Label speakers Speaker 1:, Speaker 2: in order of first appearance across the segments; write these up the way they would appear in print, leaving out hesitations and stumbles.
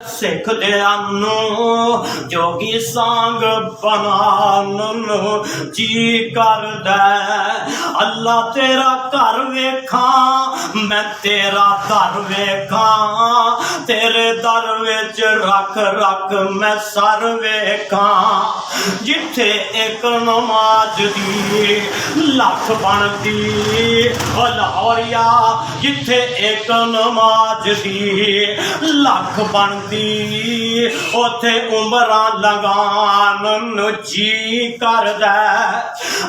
Speaker 1: सिख दियानू जोगी सांग बनान जी कर दे। अल्लाह तेरा घर वेखा मैं तेरा दर वेखा, तेरे दर विच रख रख मैं सर वेखा। जिथे एक नमाज दी लख बनती ओ लाहौरिया, जिथे एक नमाज दी लख बनती उथे उमरा लगान जी करदा।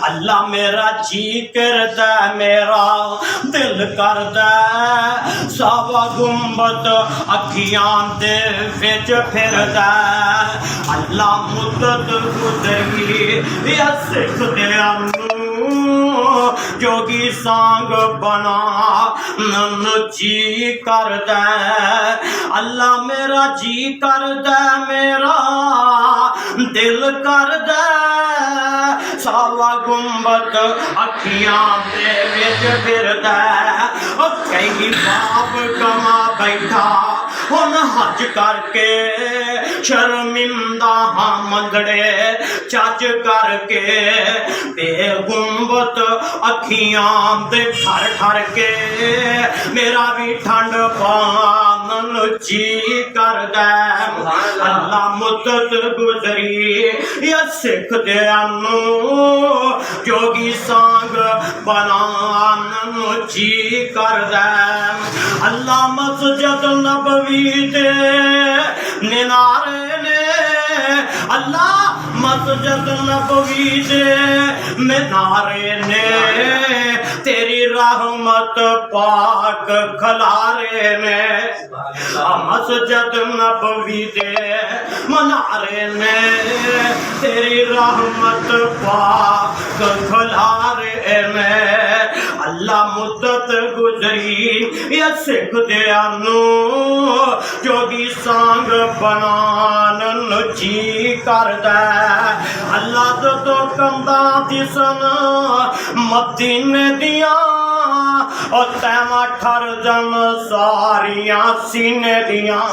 Speaker 1: अल्लाह मेरा जी करदा, मेरा दिल करदा। सावा गुंबद अखियां दे विच फिरदा। अल्लाह मुद्दत गुजरी या सिख दियानू जोगी सांग बना नन जी करदा। अल्लाह मेरा जी करदा, मेरा दिल करदा। सावा गुंबद अखियां दे विच फिरदा। कई बाप कमा बैठा हुन हज करके, शर्मिंदा हाँ मंगड़े चज करके। बेगुंबद अखियां दे ठर ठर के, मेरा भी ठंड पान जी करदा। अल्लाह मुद्दत गुजरी या सिख दियानू जोगी सांग बनान जी करदा। अल्लाह मस्जिद नबवी दे मीनारे ने, अल्लाह मस्जिद नबवी दे मीनारे ने तेरी रहमत पाक खलारे में। मस्जिद नबवी दे मीनारे ने तेरी रहमत पाक खलारे में। अल्लाह मुद्दत गुजरी या सिख दियानू जोगी सांग बनान जी करदा। अल्लाह तो कंदा दिसन मदीने दियां और तैमा ठर जन सारियां सीने दियां।